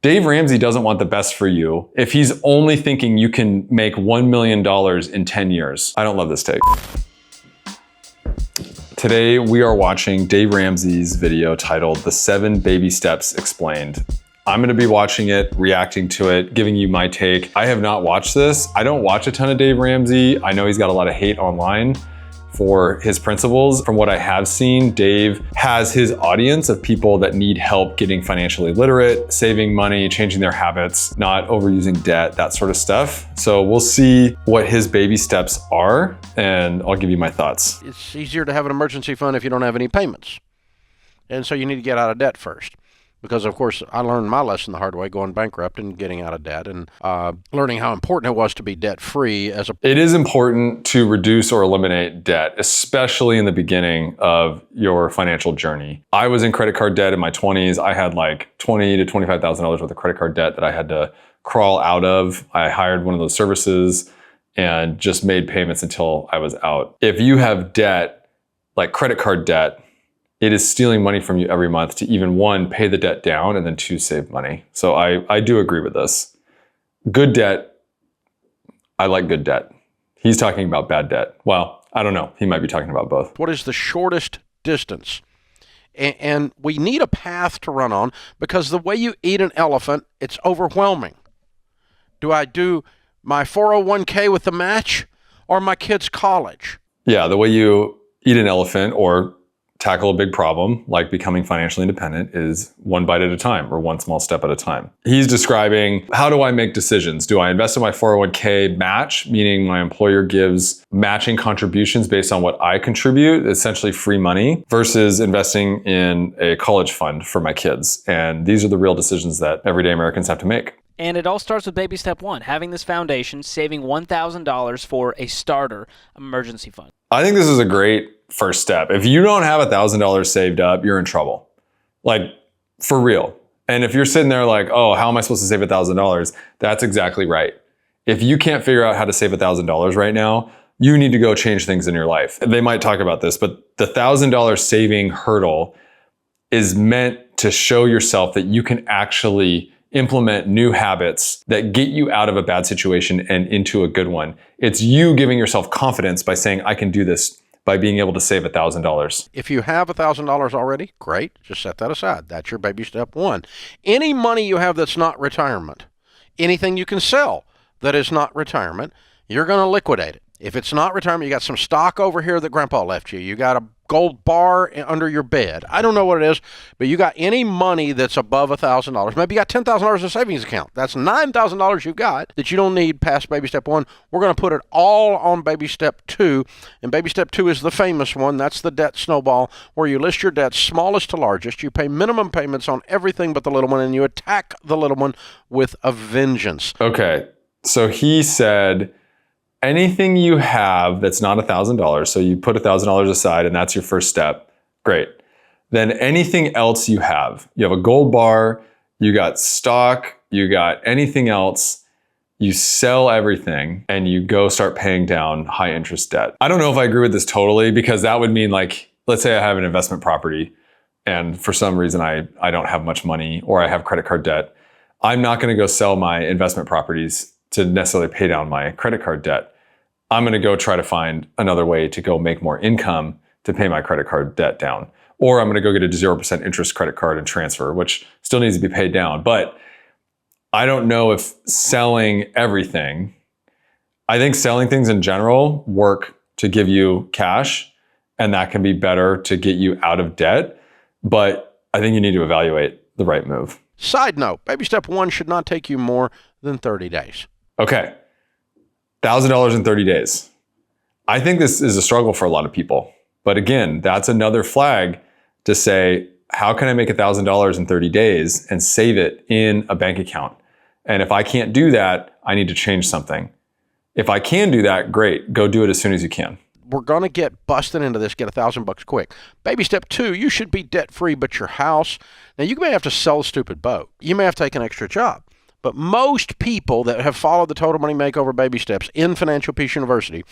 Dave Ramsey doesn't want the best for you if he's only thinking you can make $1 million in 10 years. I don't love this take. Today, we are watching Dave Ramsey's video titled The 7 Baby Steps Explained. I'm gonna be watching it, reacting to it, giving you my take. I have not watched this. I don't watch a ton of Dave Ramsey. I know he's got a lot of hate online for his principles. From what I have seen, Dave has his audience of people that need help getting financially literate, saving money, changing their habits, not overusing debt, that sort of stuff. So we'll see what his baby steps are, and I'll give you my thoughts. It's easier to have an emergency fund if you don't have any payments. And so you need to get out of debt first. Because, of course, I learned my lesson the hard way, going bankrupt and getting out of debt, and learning how important it was to be debt-free as a... It is important to reduce or eliminate debt, especially in the beginning of your financial journey. I was in credit card debt in my 20s. I had like $20,000 to $25,000 worth of credit card debt that I had to crawl out of. I hired one of those services and just made payments until I was out. If you have debt, like credit card debt, it is stealing money from you every month to even, 1, pay the debt down, and then 2, save money. So I do agree with this. Good debt, I like good debt. He's talking about bad debt. Well, I don't know. He might be talking about both. What is the shortest distance? And we need a path to run on, because the way you eat an elephant, it's overwhelming. Do I do my 401k with the match or my kid's college? Yeah, the way you eat an elephant or tackle a big problem like becoming financially independent is 1 bite at a time, or 1 small step at a time. He's describing, how do I make decisions? Do I invest in my 401k match, meaning my employer gives matching contributions based on what I contribute, essentially free money, versus investing in a college fund for my kids? And these are the real decisions that everyday Americans have to make. And it all starts with baby step 1, having this foundation, saving $1,000 for a starter emergency fund. I think this is a great first step. If you don't have $1,000 saved up, you're in trouble. Like, for real. And if you're sitting there like, oh, how am I supposed to save $1,000? That's exactly right. If you can't figure out how to save $1,000 right now, you need to go change things in your life. They might talk about this, but the $1,000 saving hurdle is meant to show yourself that you can actually implement new habits that get you out of a bad situation and into a good one. It's you giving yourself confidence by saying, I can do this, by being able to save $1,000. If you have $1,000 already, great. Just set that aside. That's your baby step 1. Any money you have that's not retirement, anything you can sell that is not retirement, you're going to liquidate it. If it's not retirement, you got some stock over here that grandpa left you. You got a gold bar under your bed. I don't know what it is, but you got any money that's above $1,000. Maybe you got $10,000 in a savings account. That's $9,000 you've got that you don't need past baby step 1. We're going to put it all on baby step 2. And baby step 2 is the famous one. That's the debt snowball, where you list your debts smallest to largest. You pay minimum payments on everything but the little one, and you attack the little one with a vengeance. Okay, so he said, anything you have that's not $1,000, so you put $1,000 aside and that's your first step, great. Then anything else you have a gold bar, you got stock, you got anything else, you sell everything and you go start paying down high interest debt. I don't know if I agree with this totally, because that would mean, like, let's say I have an investment property and for some reason I don't have much money, or I have credit card debt. I'm not going to go sell my investment properties to necessarily pay down my credit card debt. I'm going to go try to find another way to go make more income to pay my credit card debt down. Or I'm going to go get a 0% interest credit card and transfer, which still needs to be paid down. But I don't know if selling everything, I think selling things in general work to give you cash, and that can be better to get you out of debt. But I think you need to evaluate the right move. Side note, baby step 1 should not take you more than 30 days. Okay. $1,000 in 30 days. I think this is a struggle for a lot of people. But again, that's another flag to say, how can I make $1,000 in 30 days and save it in a bank account? And if I can't do that, I need to change something. If I can do that, great. Go do it as soon as you can. We're going to get busted into this, get $1,000 quick. Baby step 2, you should be debt-free, but your house. Now, you may have to sell a stupid boat. You may have to take an extra job. But most people that have followed the Total Money Makeover baby steps in Financial Peace University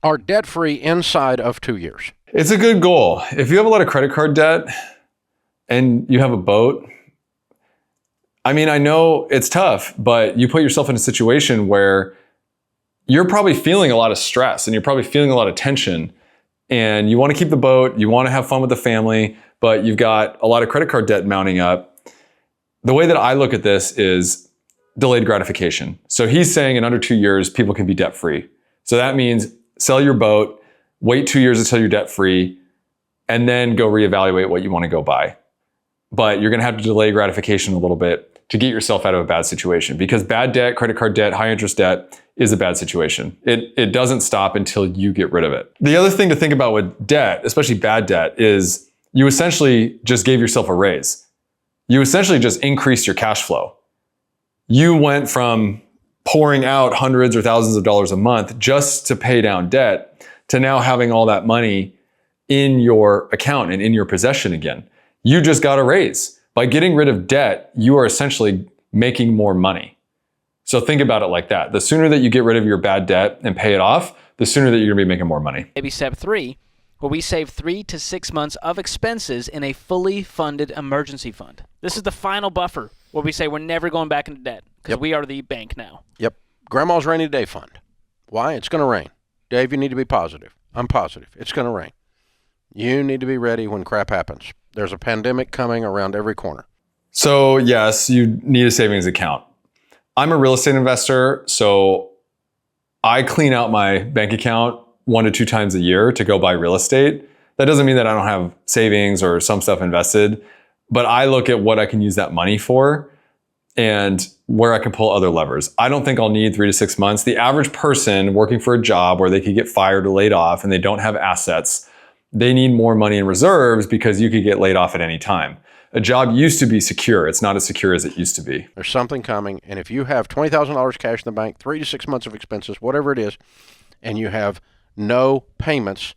are debt-free inside of 2 years. It's a good goal. If you have a lot of credit card debt and you have a boat, I mean, I know it's tough, but you put yourself in a situation where you're probably feeling a lot of stress and you're probably feeling a lot of tension, and you want to keep the boat, you want to have fun with the family, but you've got a lot of credit card debt mounting up. The way that I look at this is delayed gratification. So he's saying in under 2 years, people can be debt free. So that means sell your boat, wait 2 years until you're debt free, and then go reevaluate what you want to go buy. But you're going to have to delay gratification a little bit to get yourself out of a bad situation, because bad debt, credit card debt, high interest debt is a bad situation. It doesn't stop until you get rid of it. The other thing to think about with debt, especially bad debt, is you essentially just gave yourself a raise. You essentially just increased your cash flow. You went from pouring out hundreds or thousands of dollars a month just to pay down debt to now having all that money in your account and in your possession again. You just got a raise. By getting rid of debt, you are essentially making more money. So think about it like that. The sooner that you get rid of your bad debt and pay it off, the sooner that you're gonna be making more money. Maybe step 3, where we save 3 to 6 months of expenses in a fully funded emergency fund. This is the final buffer where we say we're never going back into debt because we are the bank now. Yep. Grandma's rainy day fund. Why? It's going to rain. Dave, you need to be positive. I'm positive. It's going to rain. You need to be ready when crap happens. There's a pandemic coming around every corner. So yes, you need a savings account. I'm a real estate investor, so I clean out my bank account 1 to 2 times a year to go buy real estate. That doesn't mean that I don't have savings or some stuff invested, but I look at what I can use that money for and where I can pull other levers. I don't think I'll need 3 to 6 months. The average person working for a job where they could get fired or laid off and they don't have assets, they need more money in reserves because you could get laid off at any time. A job used to be secure. It's not as secure as it used to be. There's something coming, and if you have $20,000 cash in the bank, 3 to 6 months of expenses, whatever it is, and you have no payments,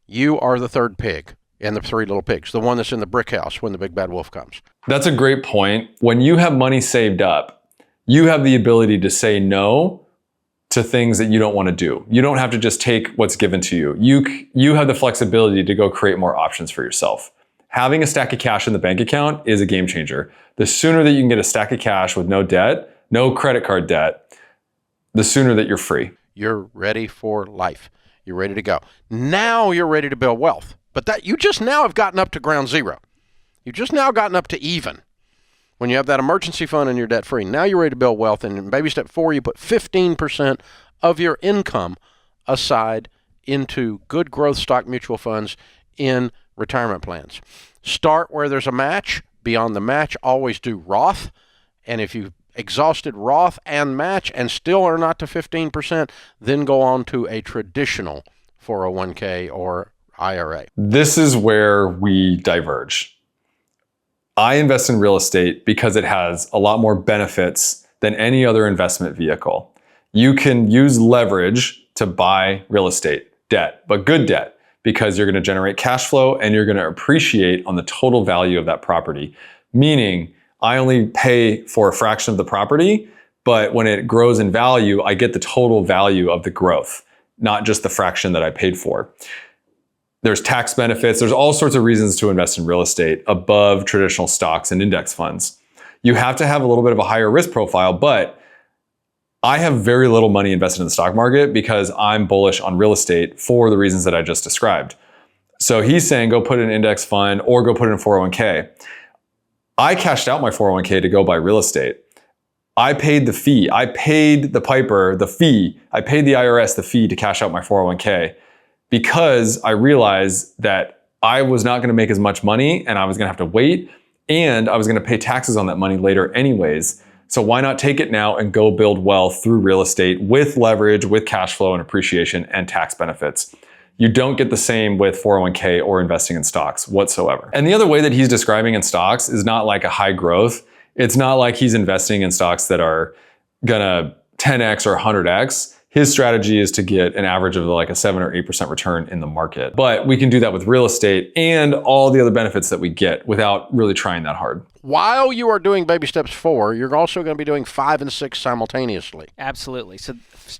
you are the third pig in the 3 little pigs, the one that's in the brick house when the big bad wolf comes. That's a great point. When you have money saved up, you have the ability to say no to things that you don't want to do. You don't have to just take what's given to you. You have the flexibility to go create more options for yourself. Having a stack of cash in the bank account is a game changer. The sooner that you can get a stack of cash with no debt, no credit card debt, the sooner that you're free. You're ready for life. You're ready to go. Now you're ready to build wealth. But that you just now have gotten up to ground zero. You've just now gotten up to even. When you have that emergency fund and you're debt free, now you're ready to build wealth. And in baby step 4, you put 15% of your income aside into good growth stock mutual funds in retirement plans. Start where there's a match. Beyond the match, always do Roth. And if you've exhausted Roth and match and still are not to 15%, then go on to a traditional 401k or IRA. This is where we diverge. I invest in real estate because it has a lot more benefits than any other investment vehicle. You can use leverage to buy real estate, debt, but good debt, because you're going to generate cash flow and you're going to appreciate on the total value of that property. Meaning, I only pay for a fraction of the property, but when it grows in value, I get the total value of the growth, not just the fraction that I paid for. There's tax benefits. There's all sorts of reasons to invest in real estate above traditional stocks and index funds. You have to have a little bit of a higher risk profile, but I have very little money invested in the stock market because I'm bullish on real estate for the reasons that I just described. So he's saying go put it in an index fund or go put it in 401k. I cashed out my 401k to go buy real estate. I paid the fee. I paid the piper the fee. I paid the IRS the fee to cash out my 401k because I realized that I was not going to make as much money and I was going to have to wait and I was going to pay taxes on that money later anyways. So why not take it now and go build wealth through real estate with leverage, with cash flow and appreciation and tax benefits. You don't get the same with 401k or investing in stocks whatsoever. And the other way that he's describing in stocks is not like a high growth. It's not like he's investing in stocks that are gonna 10x or 100x. His strategy is to get an average of like a 7 or 8% return in the market. But we can do that with real estate and all the other benefits that we get without really trying that hard. while you are doing baby steps 4, you're also going to be doing 5 and 6 simultaneously. Absolutely. So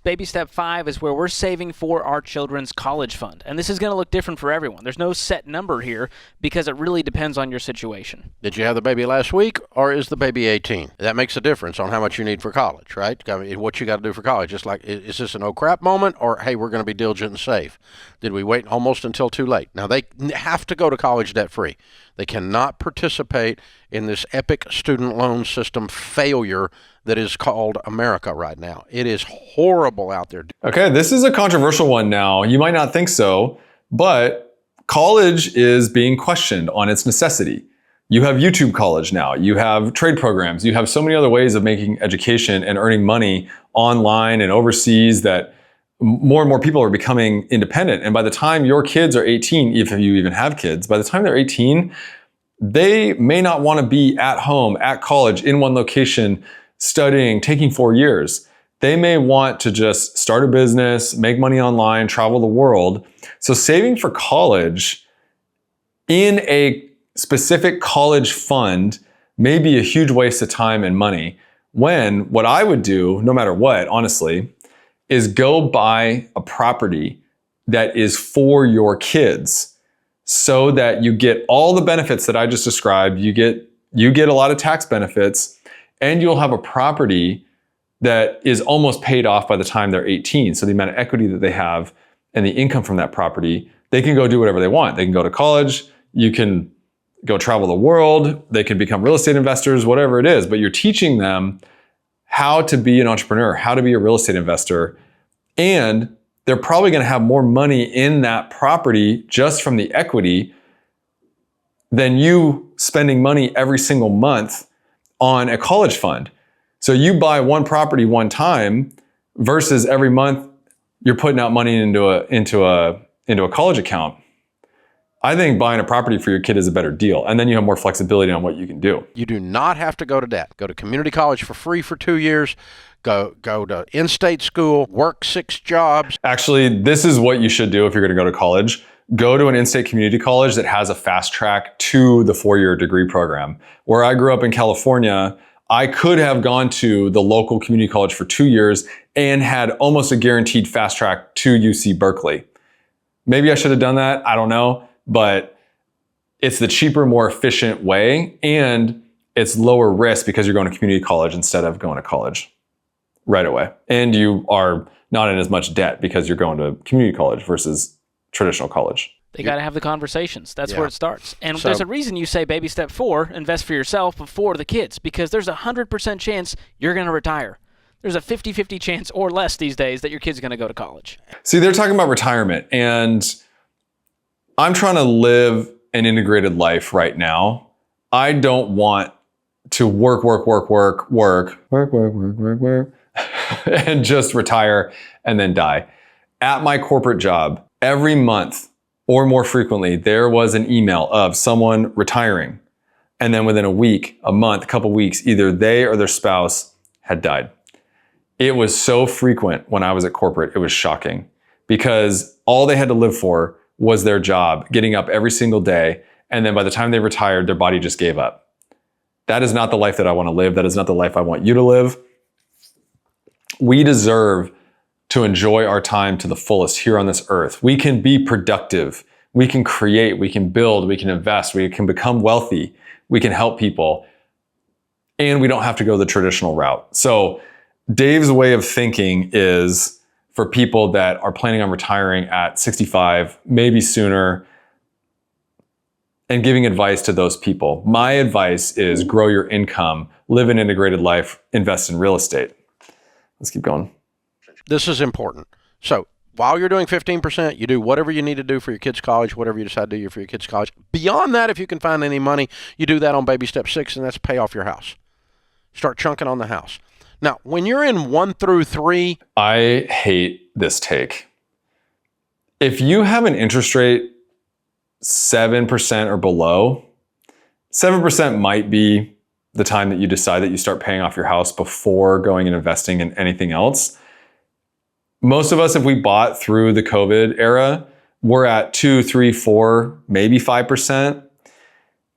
baby step 5 is where we're saving for our children's college fund. And this is going to look different for everyone. There's no set number here because it really depends on your situation. Did you have the baby last week, or is the baby 18? That makes a difference on how much you need for college, right? I mean, what you got to do for college. Just like, is this an oh crap moment, or hey, we're going to be diligent and save? Did we wait almost until too late? Now, they have to go to college debt-free. They cannot participate in this epic student loan system failure that is called America right now. It is horrible out there. Okay, this is a controversial one now. You might not think so, but college is being questioned on its necessity. You have YouTube College now. You have trade programs. You have so many other ways of making education and earning money online and overseas that more and more people are becoming independent. And by the time your kids are 18, if you even have kids, by the time they're 18, they may not want to be at home, at college, in one location, studying, taking 4 years. They may want to just start a business, make money online, travel the world. So saving for college in a specific college fund may be a huge waste of time and money, when what I would do, no matter what, honestly, is go buy a property that is for your kids so that you get all the benefits that I just described. You get a lot of tax benefits, and you'll have a property that is almost paid off by the time they're 18. So the amount of equity that they have and the income from that property, they can go do whatever they want. They can go to college, you can go travel the world, they can become real estate investors, whatever it is, but you're teaching them how to be an entrepreneur, how to be a real estate investor, and they're probably going to have more money in that property just from the equity than you spending money every single month on a college fund. So you buy one property one time versus every month you're putting out money into a college account. I think buying a property for your kid is a better deal. And then you have more flexibility on what you can do. You do not have to go to debt. Go to community college for free for 2 years. Go to in-state school, work 6 jobs. Actually, this is what you should do if you're going to go to college. Go to an in-state community college that has a fast track to the 4-year degree program. Where I grew up in California, I could have gone to the local community college for 2 years and had almost a guaranteed fast track to UC Berkeley. Maybe I should have done that. I don't know. But it's the cheaper, more efficient way, and it's lower risk because you're going to community college instead of going to college right away. And you are not in as much debt because you're going to community college versus traditional college. They got to have the conversations. That's where it starts. And there's a reason you say baby step 4, invest for yourself before the kids, because there's a 100% chance you're going to retire. There's a 50-50 chance or less these days that your kid's going to go to college. See, they're talking about retirement, and I'm trying to live an integrated life right now. I don't want to work, and just retire and then die. At my corporate job, every month or more frequently, there was an email of someone retiring. And then within a week, a month, a couple weeks, either they or their spouse had died. It was so frequent when I was at corporate, it was shocking, because all they had to live for was their job, getting up every single day. And then by the time they retired, their body just gave up. That is not the life that I want to live. That is not the life I want you to live. We deserve to enjoy our time to the fullest here on this earth. We can be productive. We can create. We can build. We can invest. We can become wealthy. We can help people. And we don't have to go the traditional route. So Dave's way of thinking is for people that are planning on retiring at 65, maybe sooner, and giving advice to those people. My advice is grow your income, live an integrated life, invest in real estate. Let's keep going. This is important. So while you're doing 15%, you do whatever you need to do for your kids' college, whatever you decide to do for your kids' college. Beyond that, if you can find any money, you do that on baby step 6, and that's pay off your house. Start chunking on the house. Now, when you're in 1 through 3... I hate this take. If you have an interest rate 7% or below, 7% might be the time that you decide that you start paying off your house before going and investing in anything else. Most of us, if we bought through the COVID era, we're at 2, 3, 4, maybe 5%.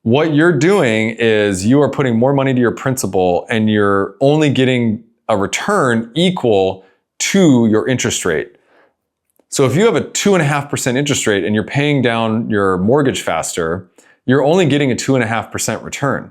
What you're doing is you are putting more money to your principal and you're only getting a return equal to your interest rate. So if you have a 2.5% interest rate and you're paying down your mortgage faster, you're only getting a 2.5% return.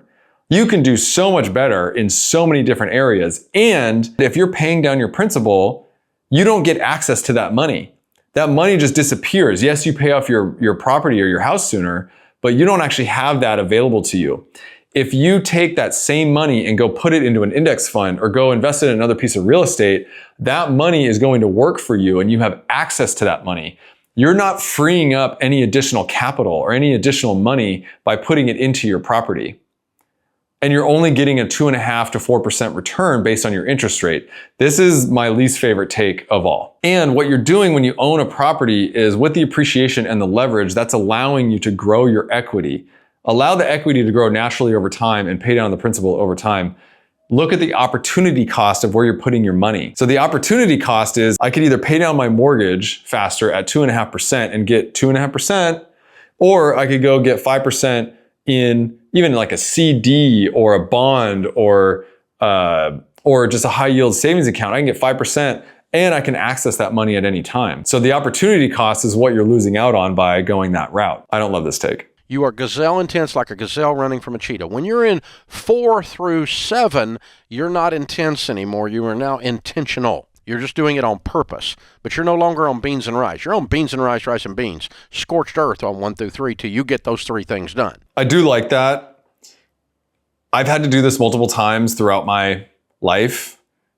You can do so much better in so many different areas. And if you're paying down your principal, you don't get access to that money. That money just disappears. Yes, you pay off your property or your house sooner, but you don't actually have that available to you. If you take that same money and go put it into an index fund or go invest it in another piece of real estate, that money is going to work for you and you have access to that money. You're not freeing up any additional capital or any additional money by putting it into your property. And you're only getting a 2.5% to 4% return based on your interest rate. This is my least favorite take of all. And what you're doing when you own a property is with the appreciation and the leverage, that's allowing you to grow your equity. Allow the equity to grow naturally over time and pay down the principal over time. Look at the opportunity cost of where you're putting your money. So the opportunity cost is I could either pay down my mortgage faster at 2.5% and get 2.5%, or I could go get 5% in even like a CD or a bond or just a high yield savings account. I can get 5% and I can access that money at any time. So the opportunity cost is what you're losing out on by going that route. I don't love this take. You are gazelle intense like a gazelle running from a cheetah. When you're in 4 through 7, you're not intense anymore. You are now intentional. You're just doing it on purpose. But you're no longer on beans and rice. You're on beans and rice, rice and beans. Scorched earth on 1 through 3 till you get those 3 things done. I do like that. I've had to do this multiple times throughout my life.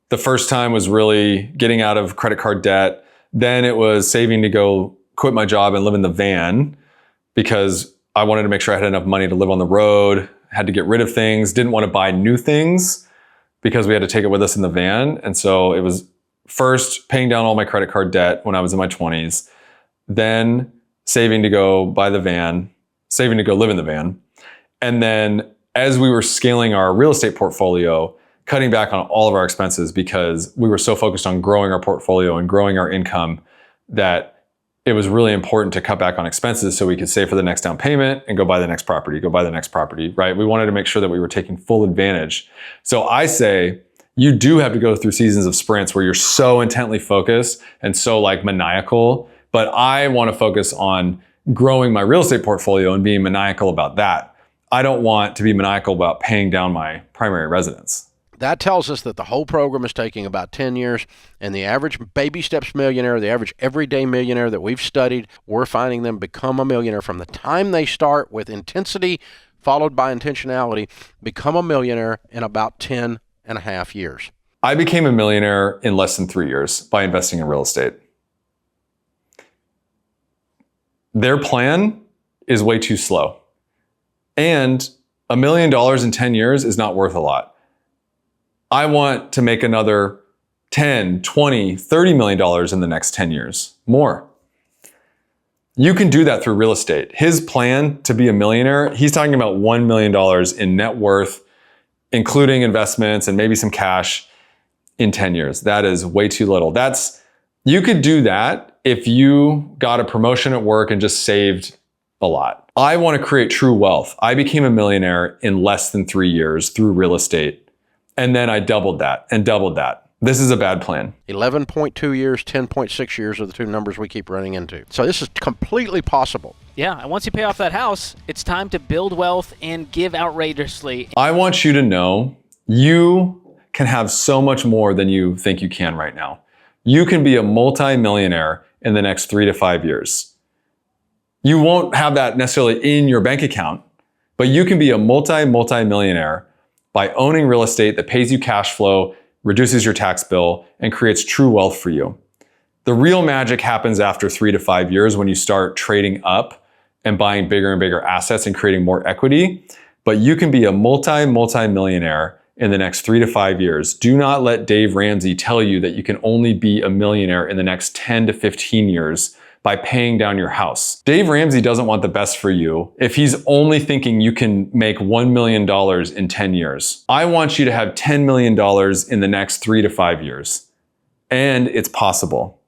The first time was really getting out of credit card debt. Then it was saving to go quit my job and live in the van because I wanted to make sure I had enough money to live on the road, had to get rid of things, didn't want to buy new things because we had to take it with us in the van. And so it was first paying down all my credit card debt when I was in my 20s, then saving to go buy the van, saving to go live in the van. And then as we were scaling our real estate portfolio, cutting back on all of our expenses because we were so focused on growing our portfolio and growing our income that it was really important to cut back on expenses so we could save for the next down payment and go buy the next property, right? We wanted to make sure that we were taking full advantage. So I say, you do have to go through seasons of sprints where you're so intently focused and so like maniacal, but I want to focus on growing my real estate portfolio and being maniacal about that. I don't want to be maniacal about paying down my primary residence. That tells us that the whole program is taking about 10 years, and the average baby steps millionaire, the average everyday millionaire that we've studied, we're finding them become a millionaire from the time they start with intensity followed by intentionality, become a millionaire in about 10.5 years. I became a millionaire in less than 3 years by investing in real estate. Their plan is way too slow. And $1 million in 10 years is not worth a lot. I want to make another 10, 20, $30 million in the next 10 years, more. You can do that through real estate. His plan to be a millionaire, he's talking about $1 million in net worth, including investments and maybe some cash in 10 years. That is way too little. You could do that if you got a promotion at work and just saved a lot. I want to create true wealth. I became a millionaire in less than 3 years through real estate. And then I doubled that and doubled that. This is a bad plan. 11.2 years, 10.6 years are the two numbers we keep running into. So this is completely possible. Yeah, and once you pay off that house, it's time to build wealth and give outrageously. I want you to know you can have so much more than you think you can right now. You can be a multi-millionaire in the next 3 to 5 years. You won't have that necessarily in your bank account, but you can be a multi-millionaire by owning real estate that pays you cash flow, reduces your tax bill, and creates true wealth for you. The real magic happens after 3 to 5 years when you start trading up and buying bigger and bigger assets and creating more equity. But you can be a multi-millionaire in the next 3 to 5 years. Do not let Dave Ramsey tell you that you can only be a millionaire in the next 10 to 15 years by paying down your house. Dave Ramsey doesn't want the best for you if he's only thinking you can make $1 million in 10 years. I want you to have $10 million in the next 3 to 5 years. And it's possible.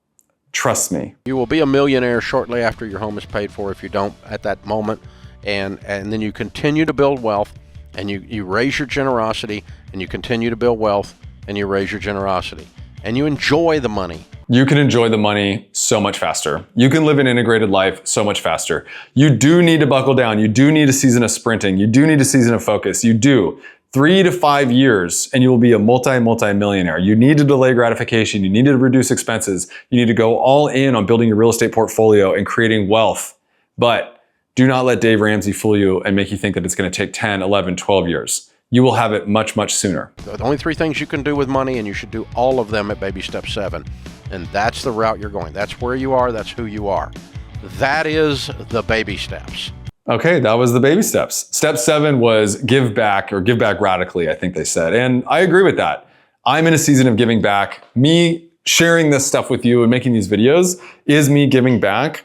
Trust me. You will be a millionaire shortly after your home is paid for if you don't at that moment. and then you continue to build wealth, and you raise your generosity, and you continue to build wealth, and you raise your generosity, and you enjoy the money. You can enjoy the money so much faster. You can live an integrated life so much faster. You do need to buckle down. You do need a season of sprinting. You do need a season of focus. You do. 3 to 5 years and you will be a multi-millionaire. You need to delay gratification. You need to reduce expenses. You need to go all in on building your real estate portfolio and creating wealth. But do not let Dave Ramsey fool you and make you think that it's going to take 10, 11, 12 years. You will have it much, much sooner. The only 3 things you can do with money, and you should do all of them at baby step 7. And that's the route you're going. That's where you are. That's who you are. That is the baby steps. Okay, that was the baby steps. Step 7 was give back, or give back radically, I think they said. And I agree with that. I'm in a season of giving back. Me sharing this stuff with you and making these videos is me giving back.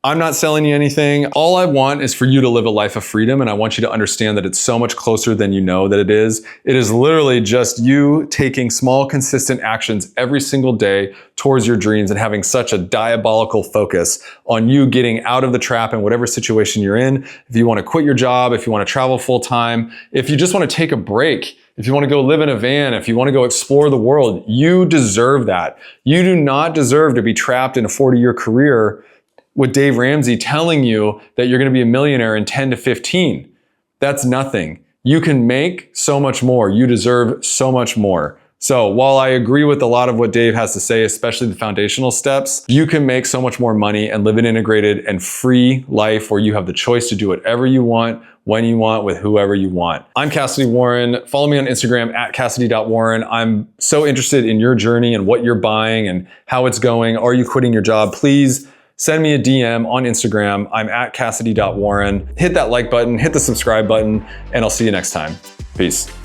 I'm not selling you anything. All I want is for you to live a life of freedom, and I want you to understand that it's so much closer than you know that it is. It is literally just you taking small, consistent actions every single day towards your dreams and having such a diabolical focus on you getting out of the trap in whatever situation you're in. If you want to quit your job, if you want to travel full time, if you just want to take a break, if you want to go live in a van, if you want to go explore the world, you deserve that. You do not deserve to be trapped in a 40-year career with Dave Ramsey telling you that you're going to be a millionaire in 10 to 15. That's nothing. You can make so much more. You deserve so much more. So while I agree with a lot of what Dave has to say, especially the foundational steps, you can make so much more money and live an integrated and free life where you have the choice to do whatever you want, when you want, with whoever you want. I'm Kassidy Warren. Follow me on Instagram at Kassidy.Warren. I'm so interested in your journey and what you're buying and how it's going. Are you quitting your job? Please send me a DM on Instagram. I'm at Kassidy.Warren. Hit that like button, hit the subscribe button, and I'll see you next time. Peace.